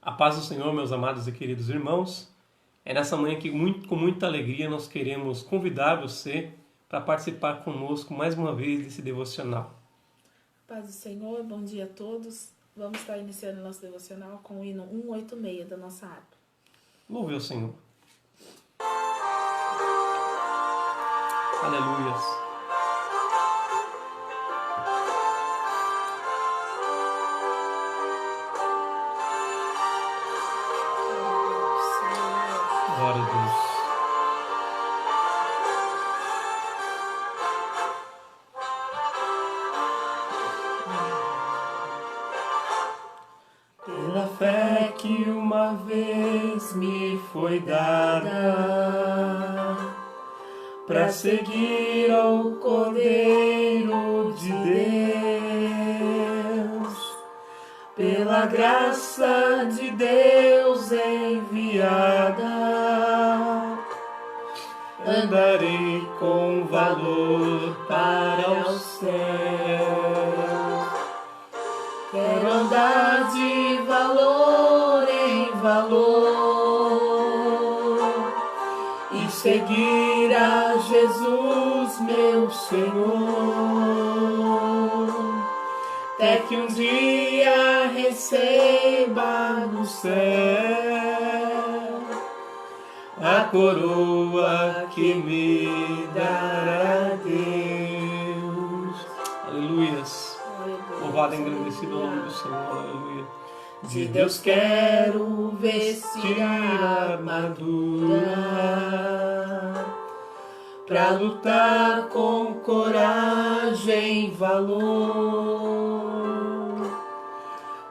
A paz do Senhor, meus amados e queridos irmãos. É nessa manhã que com muita alegria nós queremos convidar você para participar conosco mais uma vez desse devocional. Paz do Senhor, bom dia a todos. Vamos estar iniciando nosso devocional com o hino 186 da nossa harpa. Louve ao Senhor. Aleluias. Glória a Deus. Pela fé que uma vez me foi dada, para seguir ao Cordeiro de Deus, pela graça de Deus enviada, andarei com valor para o céu. Quero andar de valor em valor e seguir a Jesus, meu Senhor, até que um dia receba no céu a coroa que me dará Deus. Aleluias. Louvado e engrandecido o nome do Senhor, aleluia. De Deus quero vestir a armadura, pra lutar com coragem e valor,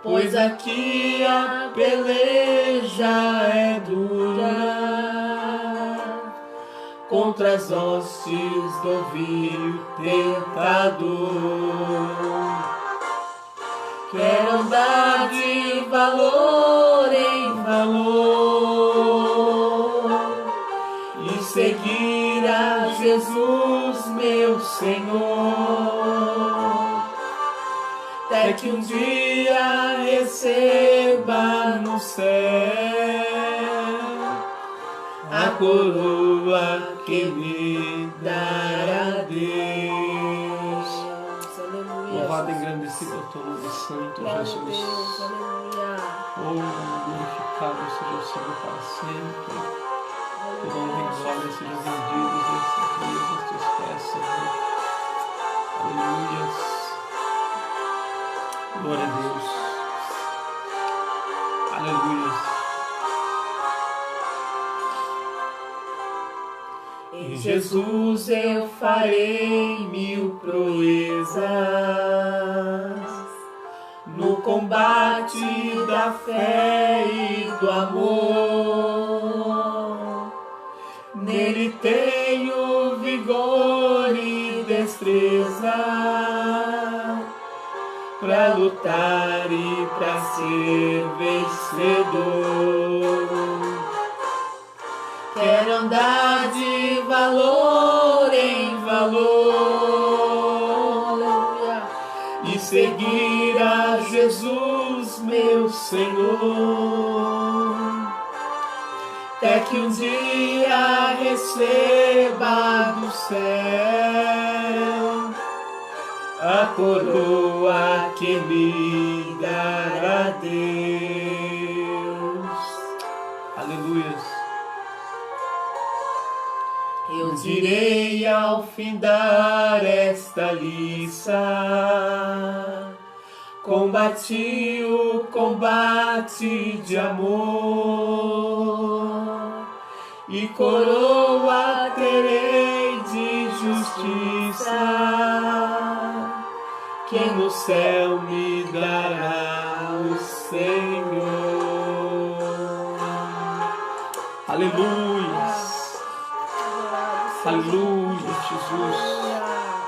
pois aqui a peleja é dura, contra as hostes do vil tentador. Quero andar de valor em valor e seguir a Jesus, meu Senhor, até que um dia receba no céu a coroa que me dará Deus. Louvado e engrandecido é o teu nome santo, Jesus. Oh, glorificado seja o Senhor para sempre. Toda honra e glória sejam rendidos nesses dias, nestes pés, Senhor. Aleluias. Glória a Deus. Aleluias. Em Jesus eu farei mil proezas, no combate da fé e do amor. Nele tenho vigor e destreza, pra lutar e pra ser vencedor. Quero andar de valor em valor e seguir a Jesus, meu Senhor, até que um dia receba do céu a coroa que me dará Deus. Aleluias. Eu direi ao findar esta liça, combati o combate de amor, e coroa terei de justiça, que no céu me dará o Senhor. Aleluia. Aleluia, Jesus.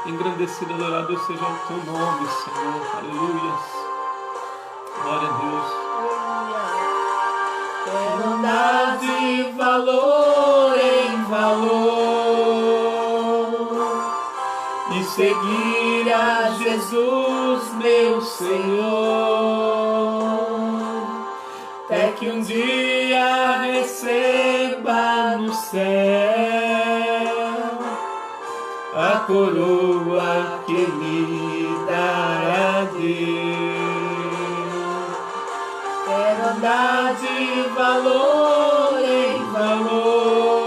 Engrandecido, adorado seja o teu nome, Senhor. Aleluia. Glória a Deus. Quero andar de valor em valor e seguir a Jesus, meu Senhor, até que um dia receba no céu a coroa que me dará Deus. Quero andar de valor em valor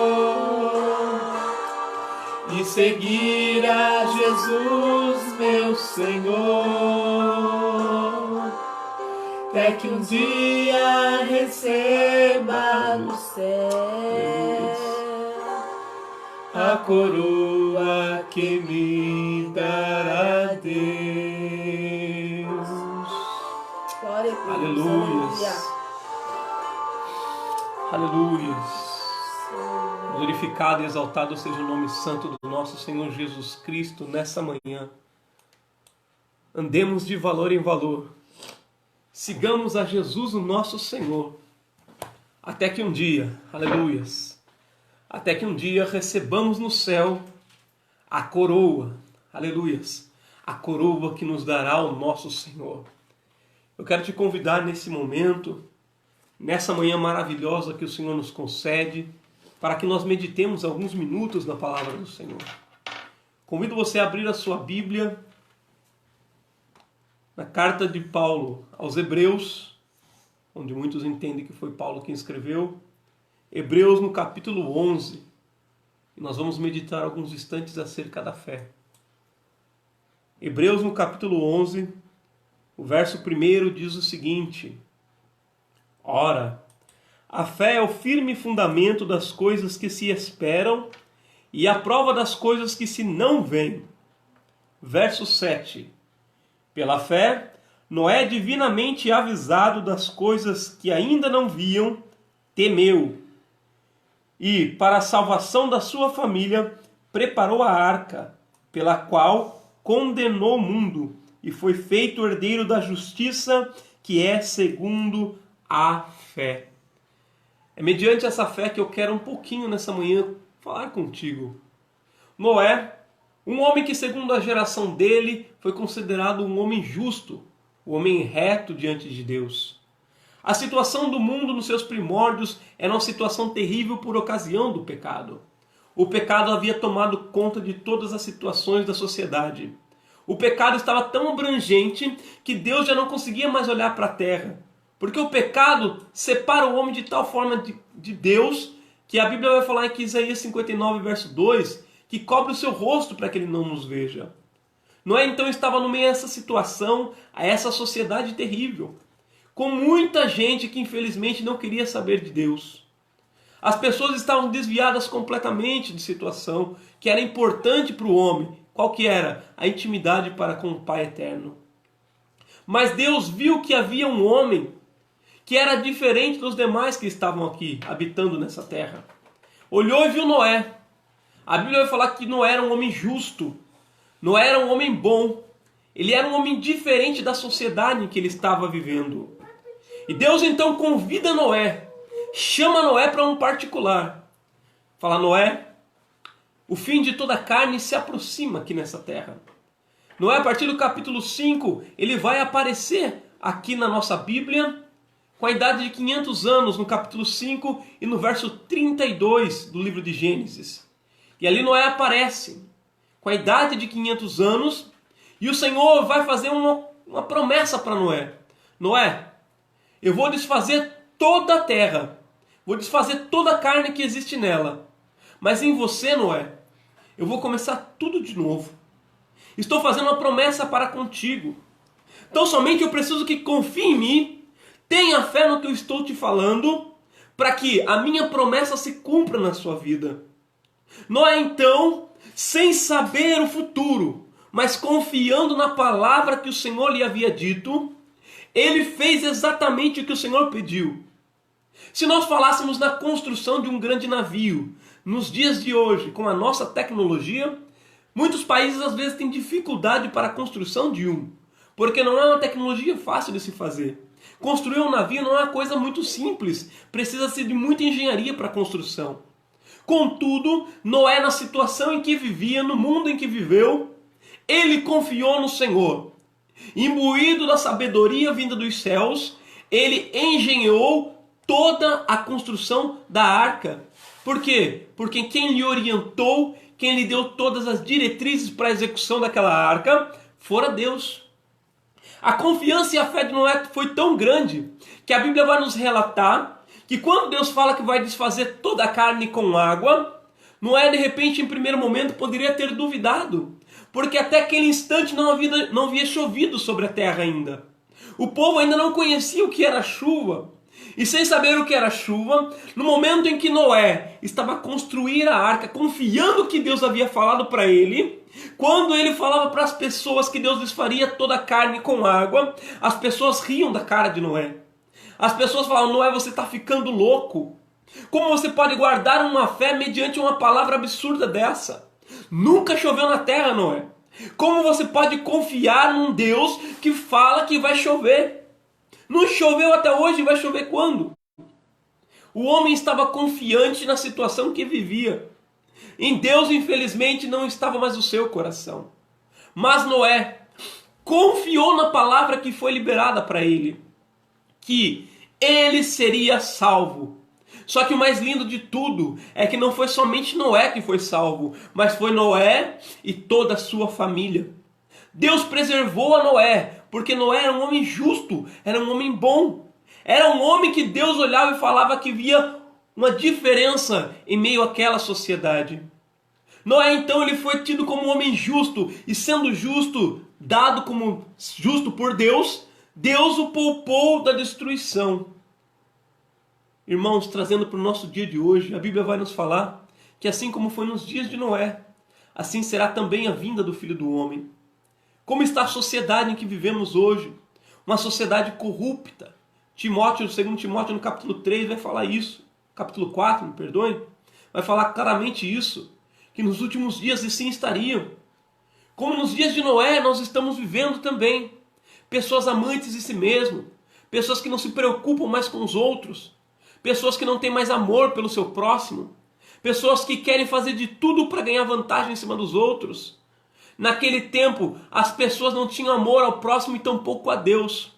e seguir a Jesus, meu Senhor, até que um dia receba no céu a coroa que me dará Deus. Glória a Deus. Aleluias. Aleluias. Glorificado e exaltado seja o nome santo do nosso Senhor Jesus Cristo nessa manhã. Andemos de valor em valor. Sigamos a Jesus, o nosso Senhor, até que um dia, aleluias, até que um dia recebamos no céu a coroa, aleluias, a coroa que nos dará o nosso Senhor. Eu quero te convidar nesse momento, nessa manhã maravilhosa que o Senhor nos concede, para que nós meditemos alguns minutos na palavra do Senhor. Convido você a abrir a sua Bíblia na carta de Paulo aos Hebreus, onde muitos entendem que foi Paulo quem escreveu, Hebreus no capítulo 11, e nós vamos meditar alguns instantes acerca da fé. Hebreus no capítulo 11, o verso 1 diz o seguinte: Ora, a fé é o firme fundamento das coisas que se esperam e a prova das coisas que se não veem. Verso 7. Pela fé, Noé, divinamente avisado das coisas que ainda não viam, temeu. E, para a salvação da sua família, preparou a arca, pela qual condenou o mundo e foi feito herdeiro da justiça, que é segundo a fé. É mediante essa fé que eu quero um pouquinho nessa manhã falar contigo. Noé, um homem que segundo a geração dele foi considerado um homem justo, um homem reto diante de Deus. A situação do mundo nos seus primórdios era uma situação terrível por ocasião do pecado. O pecado havia tomado conta de todas as situações da sociedade. O pecado estava tão abrangente que Deus já não conseguia mais olhar para a terra. Porque o pecado separa o homem de tal forma de Deus, que a Bíblia vai falar em Isaías 59, verso 2, que cobre o seu rosto para que ele não nos veja. Noé então estava no meio dessa situação, a essa sociedade terrível, com muita gente que infelizmente não queria saber de Deus. As pessoas estavam desviadas completamente de situação que era importante para o homem. Qual que era? A intimidade para com o Pai Eterno. Mas Deus viu que havia um homem que era diferente dos demais que estavam aqui, habitando nessa terra. Olhou e viu Noé. A Bíblia vai falar que Noé era um homem justo. Noé era um homem bom. Ele era um homem diferente da sociedade em que ele estava vivendo. E Deus então convida Noé, chama Noé para um particular. Fala: Noé, o fim de toda a carne se aproxima aqui nessa terra. Noé, a partir do capítulo 5, ele vai aparecer aqui na nossa Bíblia com a idade de 500 anos, no capítulo 5 e no verso 32 do livro de Gênesis. E ali Noé aparece com a idade de 500 anos e o Senhor vai fazer uma promessa para Noé. Noé, eu vou desfazer toda a terra, vou desfazer toda a carne que existe nela. Mas em você, Noé, eu vou começar tudo de novo. Estou fazendo uma promessa para contigo. Então somente eu preciso que confie em mim, tenha fé no que eu estou te falando, para que a minha promessa se cumpra na sua vida. Noé então, sem saber o futuro, mas confiando na palavra que o Senhor lhe havia dito, ele fez exatamente o que o Senhor pediu. Se nós falássemos na construção de um grande navio, nos dias de hoje, com a nossa tecnologia, muitos países às vezes têm dificuldade para a construção de um, porque não é uma tecnologia fácil de se fazer. Construir um navio não é uma coisa muito simples, precisa-se de muita engenharia para a construção. Contudo, Noé, na situação em que vivia, no mundo em que viveu, ele confiou no Senhor. Imbuído da sabedoria vinda dos céus, ele engenhou toda a construção da arca. Por quê? Porque quem lhe orientou, quem lhe deu todas as diretrizes para a execução daquela arca, fora Deus. A confiança e a fé de Noé foi tão grande que a Bíblia vai nos relatar que quando Deus fala que vai desfazer toda a carne com água, Noé de repente em primeiro momento poderia ter duvidado, porque até aquele instante não havia chovido sobre a terra ainda. O povo ainda não conhecia o que era chuva. E sem saber o que era chuva, no momento em que Noé estava a construir a arca, confiando que Deus havia falado para ele, quando ele falava para as pessoas que Deus desfaria toda a carne com água, as pessoas riam da cara de Noé. As pessoas falavam: Noé, você está ficando louco. Como você pode guardar uma fé mediante uma palavra absurda dessa? Nunca choveu na terra, Noé. Como você pode confiar num Deus que fala que vai chover? Não choveu até hoje, vai chover quando? O homem estava confiante na situação que vivia. Em Deus, infelizmente, não estava mais o seu coração. Mas Noé confiou na palavra que foi liberada para ele, que ele seria salvo. Só que o mais lindo de tudo é que não foi somente Noé que foi salvo, mas foi Noé e toda a sua família. Deus preservou a Noé, porque Noé era um homem justo, era um homem bom. Era um homem que Deus olhava e falava que via uma diferença em meio àquela sociedade. Noé então ele foi tido como um homem justo, e sendo justo, dado como justo por Deus, Deus o poupou da destruição. Irmãos, trazendo para o nosso dia de hoje, a Bíblia vai nos falar que assim como foi nos dias de Noé, assim será também a vinda do Filho do Homem. Como está a sociedade em que vivemos hoje? Uma sociedade corrupta. Timóteo, 2 Timóteo no capítulo 3 vai falar isso. Capítulo 4, me perdoem. Vai falar claramente isso. Que nos últimos dias assim estariam. Como nos dias de Noé nós estamos vivendo também. Pessoas amantes de si mesmo. Pessoas que não se preocupam mais com os outros. Pessoas que não têm mais amor pelo seu próximo. Pessoas que querem fazer de tudo para ganhar vantagem em cima dos outros. Naquele tempo, as pessoas não tinham amor ao próximo e tampouco a Deus.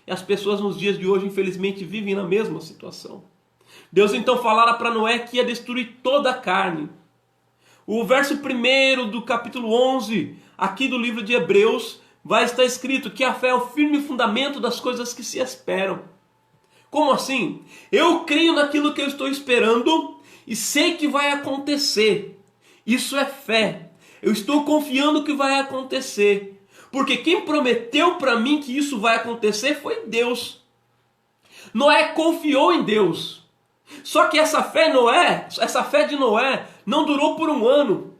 E as pessoas nos dias de hoje, infelizmente, vivem na mesma situação. Deus então falara para Noé que ia destruir toda a carne. O verso 1 do capítulo 11, aqui do livro de Hebreus, vai estar escrito que a fé é o firme fundamento das coisas que se esperam. Como assim? Eu creio naquilo que eu estou esperando e sei que vai acontecer. Isso é fé. Eu estou confiando que vai acontecer. Porque quem prometeu para mim que isso vai acontecer foi Deus. Noé confiou em Deus. Só que essa fé de Noé não durou por 1 ano.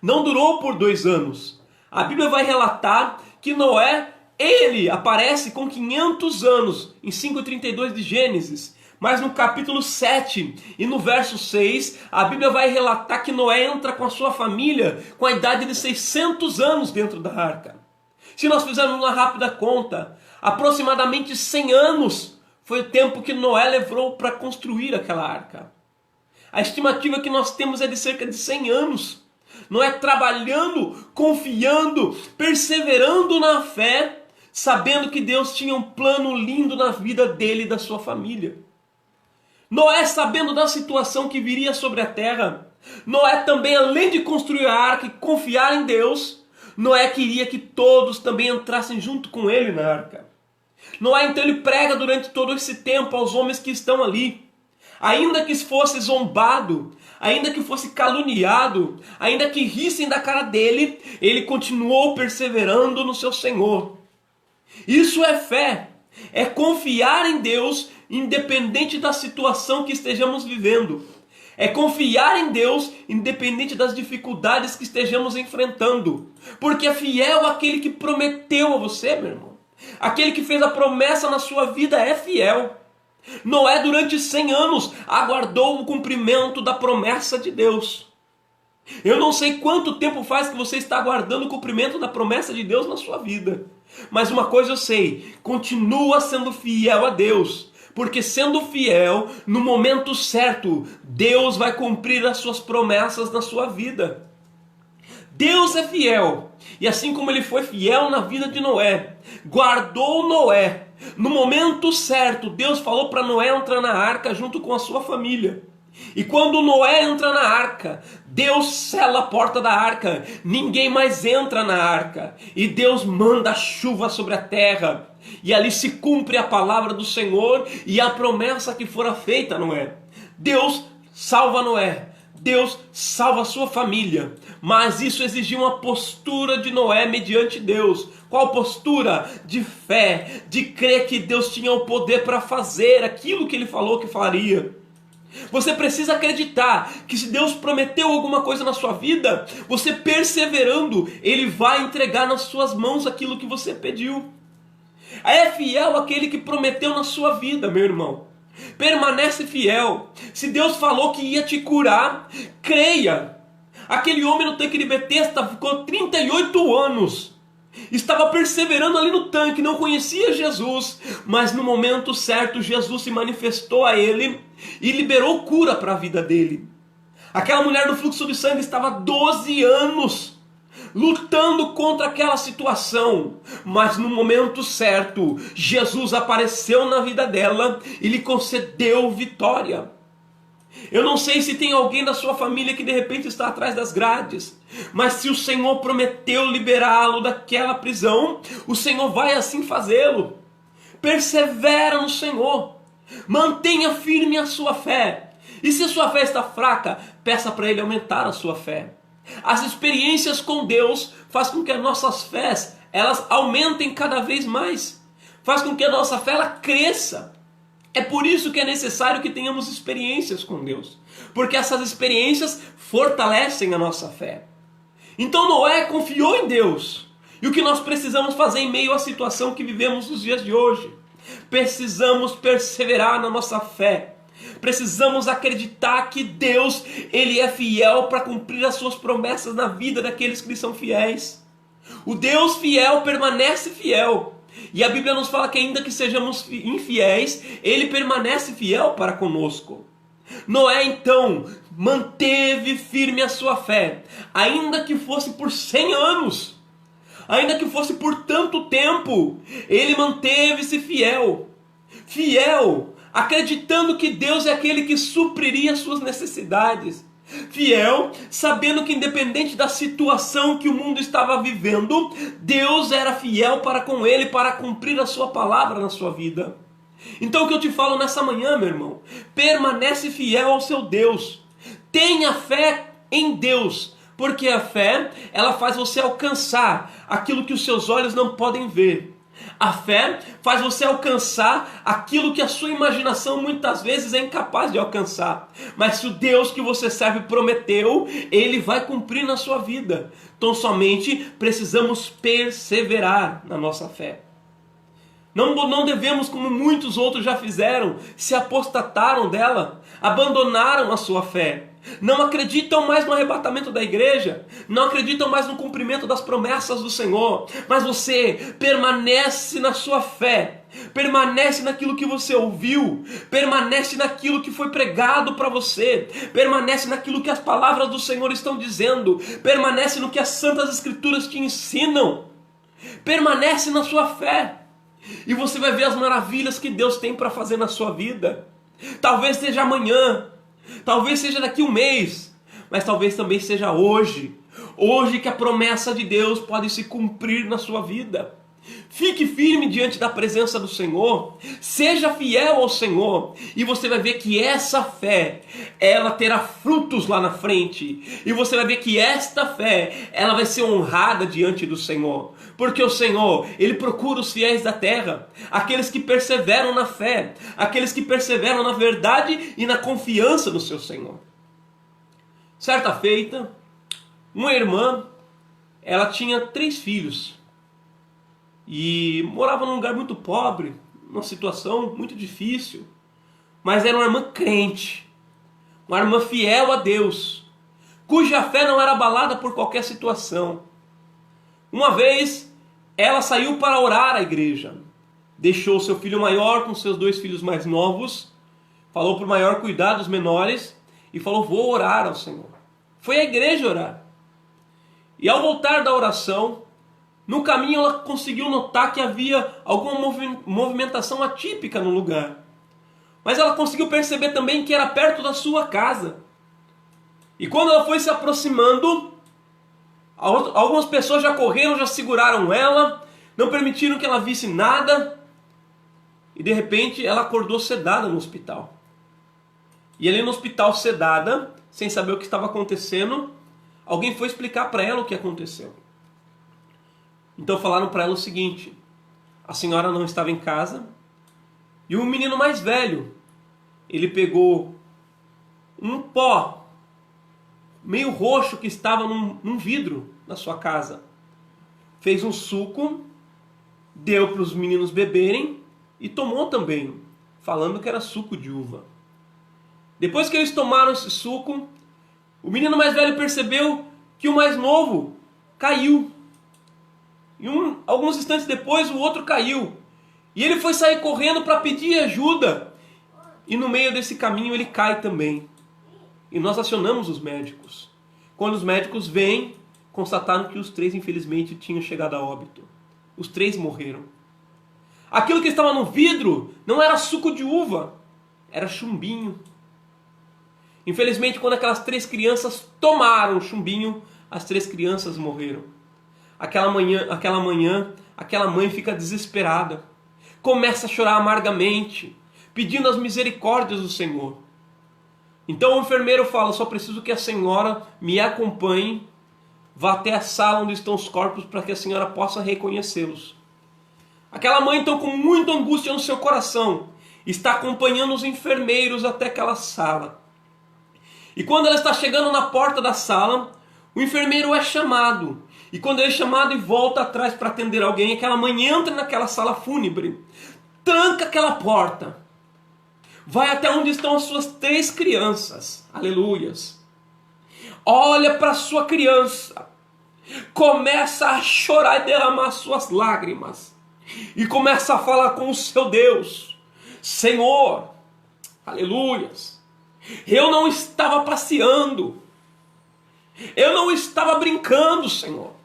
Não durou por 2 anos. A Bíblia vai relatar que Noé, ele aparece com 500 anos em 5:32 de Gênesis. Mas no capítulo 7 e no verso 6, a Bíblia vai relatar que Noé entra com a sua família com a idade de 600 anos dentro da arca. Se nós fizermos uma rápida conta, aproximadamente 100 anos foi o tempo que Noé levou para construir aquela arca. A estimativa que nós temos é de cerca de 100 anos. Noé trabalhando, confiando, perseverando na fé, sabendo que Deus tinha um plano lindo na vida dele e da sua família. Noé, sabendo da situação que viria sobre a terra, Noé também, além de construir a arca e confiar em Deus, Noé queria que todos também entrassem junto com ele na arca. Noé então ele prega durante todo esse tempo aos homens que estão ali. Ainda que fosse zombado, ainda que fosse caluniado, ainda que rissem da cara dele, ele continuou perseverando no seu Senhor. Isso é fé, é confiar em Deus independente da situação que estejamos vivendo. É confiar em Deus independente das dificuldades que estejamos enfrentando. Porque é fiel aquele que prometeu a você, meu irmão. Aquele que fez a promessa na sua vida é fiel. Noé, durante 100 anos, aguardou o cumprimento da promessa de Deus. Eu não sei quanto tempo faz que você está aguardando o cumprimento da promessa de Deus na sua vida. Mas uma coisa eu sei, continua sendo fiel a Deus. Porque sendo fiel, no momento certo, Deus vai cumprir as suas promessas na sua vida. Deus é fiel. E assim como ele foi fiel na vida de Noé, guardou Noé No momento certo, Deus falou para Noé entrar na arca junto com a sua família. E quando Noé entra na arca, Deus sela a porta da arca, ninguém mais entra na arca. E Deus manda chuva sobre a terra. E ali se cumpre a palavra do Senhor e a promessa que fora feita a Noé. Deus salva Noé, Deus salva a sua família, mas isso exigia uma postura de Noé mediante Deus. Qual postura? De fé, de crer que Deus tinha o poder para fazer aquilo que Ele falou que faria. Você precisa acreditar que se Deus prometeu alguma coisa na sua vida, você perseverando, Ele vai entregar nas suas mãos aquilo que você pediu. É fiel aquele que prometeu na sua vida, meu irmão. Permanece fiel. Se Deus falou que ia te curar, creia. Aquele homem no tanque de Betesda ficou 38 anos. Estava perseverando ali no tanque, não conhecia Jesus. Mas no momento certo, Jesus se manifestou a ele e liberou cura para a vida dele. Aquela mulher do fluxo de sangue estava 12 anos lutando contra aquela situação, mas no momento certo, Jesus apareceu na vida dela e lhe concedeu vitória. Eu não sei se tem alguém da sua família que de repente está atrás das grades, mas se o Senhor prometeu liberá-lo daquela prisão, o Senhor vai assim fazê-lo. Persevera no Senhor, mantenha firme a sua fé, e se a sua fé está fraca, peça para Ele aumentar a sua fé. As experiências com Deus faz com que as nossas fés elas aumentem cada vez mais, faz com que a nossa fé ela cresça. É por isso que é necessário que tenhamos experiências com Deus, porque essas experiências fortalecem a nossa fé. Então Noé confiou em Deus, e o que nós precisamos fazer em meio à situação que vivemos nos dias de hoje? Precisamos perseverar na nossa fé. Precisamos acreditar que Deus, Ele é fiel para cumprir as suas promessas na vida daqueles que lhe são fiéis. O Deus fiel permanece fiel. E a Bíblia nos fala que ainda que sejamos infiéis, Ele permanece fiel para conosco. Noé então manteve firme a sua fé, ainda que fosse por 100 anos. Ainda que fosse por tanto tempo, ele manteve-se fiel. Fiel, acreditando que Deus é aquele que supriria as suas necessidades. Fiel, sabendo que independente da situação que o mundo estava vivendo, Deus era fiel para com ele, para cumprir a sua palavra na sua vida. Então o que eu te falo nessa manhã, meu irmão, permanece fiel ao seu Deus. Tenha fé em Deus, porque a fé, ela faz você alcançar aquilo que os seus olhos não podem ver. A fé faz você alcançar aquilo que a sua imaginação muitas vezes é incapaz de alcançar. Mas se o Deus que você serve prometeu, Ele vai cumprir na sua vida. Então somente precisamos perseverar na nossa fé. Não devemos, como muitos outros já fizeram, se apostataram dela, abandonaram a sua fé. Não acreditam mais no arrebatamento da igreja, não acreditam mais no cumprimento das promessas do Senhor, mas você permanece na sua fé, permanece naquilo que você ouviu, permanece naquilo que foi pregado para você, permanece naquilo que as palavras do Senhor estão dizendo, permanece no que as Santas Escrituras te ensinam, permanece na sua fé, e você vai ver as maravilhas que Deus tem para fazer na sua vida. Talvez seja amanhã, talvez seja daqui um mês, mas talvez também seja hoje. Hoje que a promessa de Deus pode se cumprir na sua vida. Fique firme diante da presença do Senhor. Seja fiel ao Senhor. E você vai ver que essa fé, ela terá frutos lá na frente. E você vai ver que esta fé, ela vai ser honrada diante do Senhor. Porque o Senhor, Ele procura os fiéis da terra. Aqueles que perseveram na fé. Aqueles que perseveram na verdade e na confiança no seu Senhor. Certa feita, uma irmã, ela tinha 3 filhos. E morava num lugar muito pobre, numa situação muito difícil. Mas era uma irmã crente, uma irmã fiel a Deus, cuja fé não era abalada por qualquer situação. Uma vez, ela saiu para orar à igreja. Deixou seu filho maior com seus 2 filhos mais novos. Falou para o maior cuidar dos menores. E falou, vou orar ao Senhor. Foi à igreja orar. E ao voltar da oração, No caminho ela conseguiu notar que havia alguma movimentação atípica no lugar. Mas ela conseguiu perceber também que era perto da sua casa. E quando ela foi se aproximando, algumas pessoas já correram, já seguraram ela, não permitiram que ela visse nada. E de repente ela acordou sedada no hospital. E ali no hospital, sedada, sem saber o que estava acontecendo, alguém foi explicar para ela o que aconteceu. Então falaram para ela o seguinte: a senhora não estava em casa, e o menino mais velho, ele pegou um pó meio roxo que estava num vidro na sua casa, fez um suco, deu para os meninos beberem e tomou também, falando que era suco de uva. Depois que eles tomaram esse suco, o menino mais velho percebeu que o mais novo caiu. E alguns instantes depois o outro caiu. E ele foi sair correndo para pedir ajuda. E no meio desse caminho ele cai também. E nós acionamos os médicos. Quando os médicos vêm, constataram que os 3 infelizmente tinham chegado a óbito. Os 3 morreram. Aquilo que estava no vidro não era suco de uva, era chumbinho. Infelizmente, quando aquelas 3 crianças tomaram o chumbinho, as 3 crianças morreram. Aquela manhã, aquela mãe fica desesperada. Começa a chorar amargamente, pedindo as misericórdias do Senhor. Então o enfermeiro fala: só preciso que a senhora me acompanhe, vá até a sala onde estão os corpos para que a senhora possa reconhecê-los. Aquela mãe, então, com muita angústia no seu coração, está acompanhando os enfermeiros até aquela sala. E quando ela está chegando na porta da sala, o enfermeiro é chamado. E quando ele é chamado e volta atrás para atender alguém, aquela mãe entra naquela sala fúnebre, tranca aquela porta, vai até onde estão as suas 3 crianças, aleluias, olha para a sua criança, começa a chorar e derramar suas lágrimas, e começa a falar com o seu Deus: Senhor, aleluias, eu não estava passeando, eu não estava brincando, Senhor.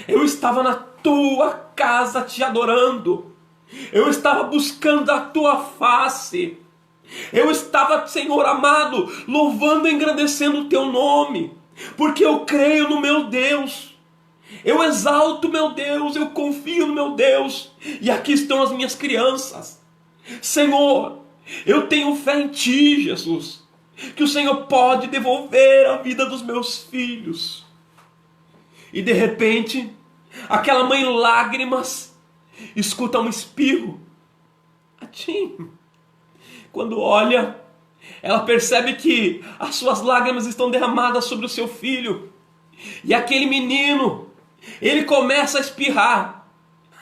Eu estava na tua casa te adorando. Eu estava buscando a tua face. Eu estava, Senhor amado, louvando e engrandecendo o teu nome. Porque eu creio no meu Deus. Eu exalto o meu Deus. Eu confio no meu Deus. E aqui estão as minhas crianças. Senhor, eu tenho fé em ti, Jesus, que o Senhor pode devolver a vida dos meus filhos. E de repente, aquela mãe em lágrimas escuta um espirro. Atim. Quando olha, ela percebe que as suas lágrimas estão derramadas sobre o seu filho. E aquele menino, ele começa a espirrar.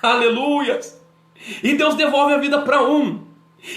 Aleluias. E Deus devolve a vida para um.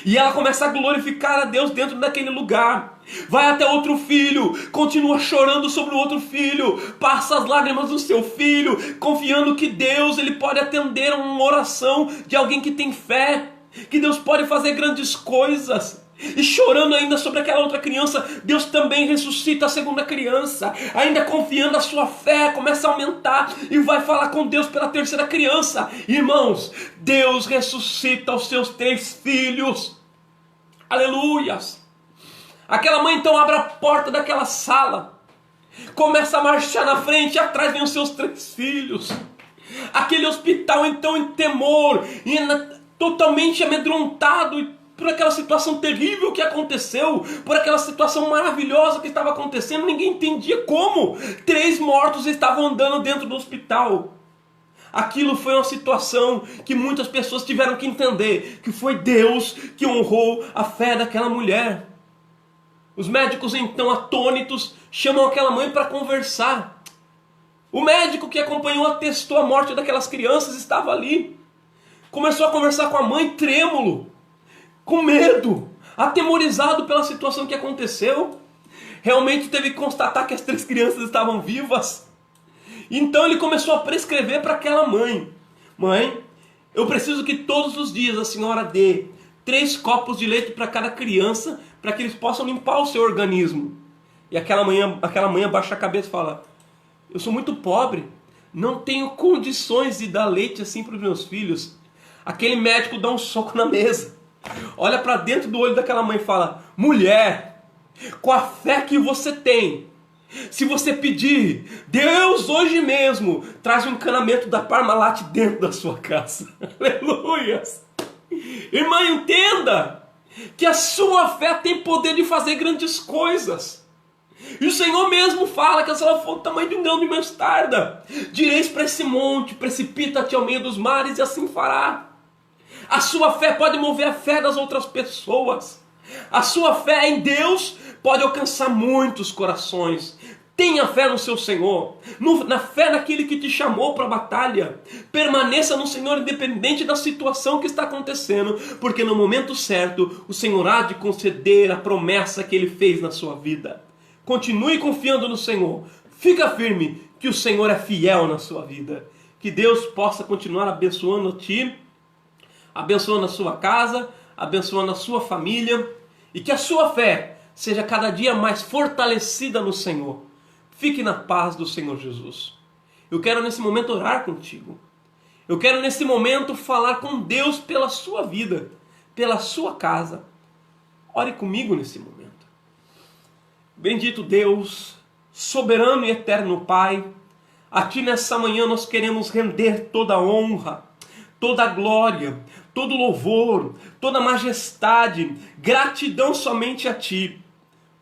E ela começa a glorificar a Deus dentro daquele lugar. Vai até outro filho, continua chorando sobre o outro filho, passa as lágrimas do seu filho, confiando que Deus, ele pode atender a uma oração de alguém que tem fé, que Deus pode fazer grandes coisas. E chorando ainda sobre aquela outra criança, Deus também ressuscita a segunda criança. Ainda confiando, a sua fé começa a aumentar e vai falar com Deus pela terceira criança. Irmãos, Deus ressuscita os seus 3 filhos. Aleluias. Aquela mãe então abre a porta daquela sala, começa a marchar na frente, e atrás vem os seus 3 filhos. Aquele hospital então em temor, totalmente amedrontado por aquela situação terrível que aconteceu, por aquela situação maravilhosa que estava acontecendo. Ninguém entendia como 3 mortos estavam andando dentro do hospital. Aquilo foi uma situação que muitas pessoas tiveram que entender, que foi Deus que honrou a fé daquela mulher. Os médicos então, atônitos, chamam aquela mãe para conversar. O médico que acompanhou, atestou a morte daquelas crianças, estava ali. Começou a conversar com a mãe, trêmulo, com medo, atemorizado pela situação que aconteceu. Realmente teve que constatar que as 3 crianças estavam vivas. Então ele começou a prescrever para aquela mãe: mãe, eu preciso que todos os dias a senhora dê 3 copos de leite para cada criança, para que eles possam limpar o seu organismo. E aquela mãe abaixa a cabeça e fala: eu sou muito pobre, não tenho condições de dar leite assim para os meus filhos. Aquele médico dá um soco na mesa, olha para dentro do olho daquela mãe e fala: mulher, com a fé que você tem, se você pedir, Deus hoje mesmo traz um encanamento da Parmalat dentro da sua casa. Aleluia! Irmã, entenda que a sua fé tem poder de fazer grandes coisas. E o Senhor mesmo fala que se ela for do tamanho de um grão de mostarda, direis para esse monte: precipita-te ao meio dos mares, e assim fará. A sua fé pode mover a fé das outras pessoas. A sua fé em Deus pode alcançar muitos corações. Tenha fé no seu Senhor, na fé naquele que te chamou para a batalha. Permaneça no Senhor independente da situação que está acontecendo, porque no momento certo o Senhor há de conceder a promessa que Ele fez na sua vida. Continue confiando no Senhor. Fica firme que o Senhor é fiel na sua vida. Que Deus possa continuar abençoando a ti, abençoando a sua casa, abençoando a sua família, e que a sua fé seja cada dia mais fortalecida no Senhor. Fique na paz do Senhor Jesus. Eu quero nesse momento orar contigo. Eu quero nesse momento falar com Deus pela sua vida, pela sua casa. Ore comigo nesse momento. Bendito Deus, soberano e eterno Pai, a Ti nessa manhã nós queremos render toda a honra, toda a glória, todo louvor, toda a majestade, gratidão somente a Ti,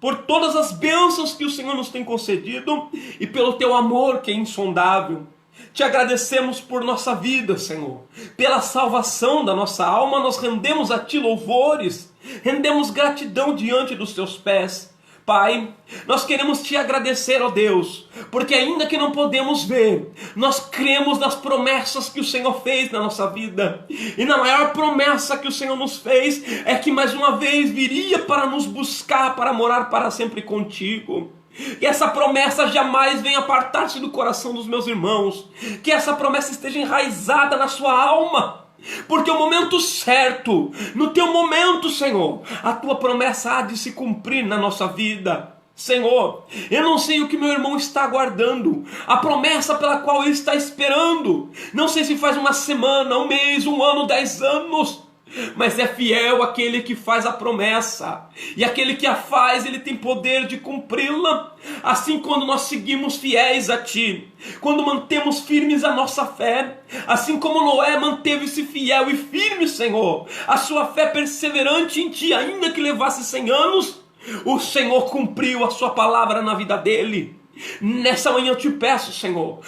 por todas as bênçãos que o Senhor nos tem concedido e pelo Teu amor que é insondável. Te agradecemos por nossa vida, Senhor, pela salvação da nossa alma. Nós rendemos a Ti louvores, rendemos gratidão diante dos Teus pés. Pai, nós queremos Te agradecer, ó Deus, porque ainda que não podemos ver, nós cremos nas promessas que o Senhor fez na nossa vida. E na maior promessa que o Senhor nos fez é que mais uma vez viria para nos buscar, para morar para sempre contigo. Que essa promessa jamais venha apartar-se do coração dos meus irmãos. Que essa promessa esteja enraizada na sua alma. Porque o momento certo, no Teu momento, Senhor, a Tua promessa há de se cumprir na nossa vida. Senhor, eu não sei o que meu irmão está aguardando, a promessa pela qual ele está esperando. Não sei se faz uma semana, um mês, um ano, 10 anos. Mas é fiel aquele que faz a promessa, e aquele que a faz, ele tem poder de cumpri-la. Assim, quando nós seguimos fiéis a Ti, quando mantemos firmes a nossa fé, assim como Noé manteve-se fiel e firme, Senhor, a sua fé perseverante em Ti, ainda que levasse 100 anos, o Senhor cumpriu a sua palavra na vida dele. Nessa manhã eu te peço, Senhor,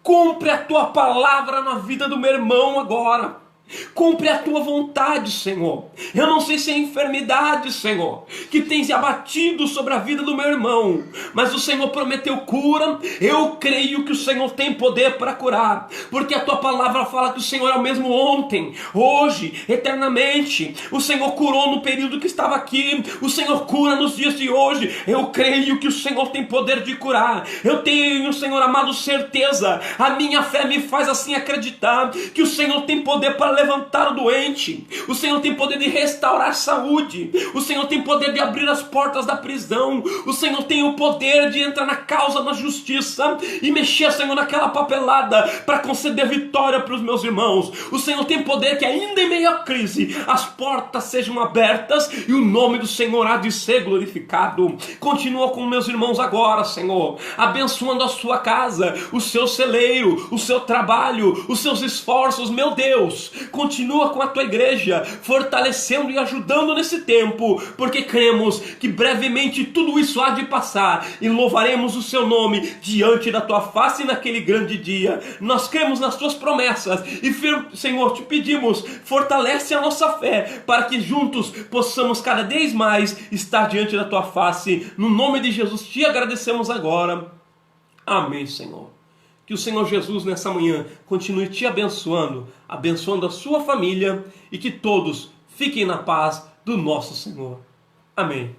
cumpre a Tua palavra na vida do meu irmão agora. Cumpre a Tua vontade, Senhor. Eu não sei se é enfermidade, Senhor, que tem se abatido sobre a vida do meu irmão, mas o Senhor prometeu cura. Eu creio que o Senhor tem poder para curar, porque a Tua palavra fala que o Senhor é o mesmo ontem, hoje, eternamente. O Senhor curou no período que estava aqui, o Senhor cura nos dias de hoje. Eu creio que o Senhor tem poder de curar. Eu tenho, Senhor amado, certeza. A minha fé me faz assim acreditar que o Senhor tem poder para levantar o doente. O Senhor tem poder de restaurar a saúde. O Senhor tem poder de abrir as portas da prisão. O Senhor tem o poder de entrar na causa da justiça e mexer, Senhor, naquela papelada para conceder vitória para os meus irmãos. O Senhor tem poder que ainda em meio à crise as portas sejam abertas e o nome do Senhor há de ser glorificado. Continua com meus irmãos agora, Senhor, abençoando a sua casa, o seu celeiro, o seu trabalho, os seus esforços, meu Deus. Continua com a Tua igreja, fortalecendo e ajudando nesse tempo, porque cremos que brevemente tudo isso há de passar e louvaremos o Seu nome diante da Tua face naquele grande dia. Nós cremos nas Tuas promessas e, Senhor, te pedimos, fortalece a nossa fé para que juntos possamos cada vez mais estar diante da Tua face. No nome de Jesus te agradecemos agora. Amém, Senhor. Que o Senhor Jesus nessa manhã continue te abençoando, abençoando a sua família, e que todos fiquem na paz do nosso Senhor. Amém.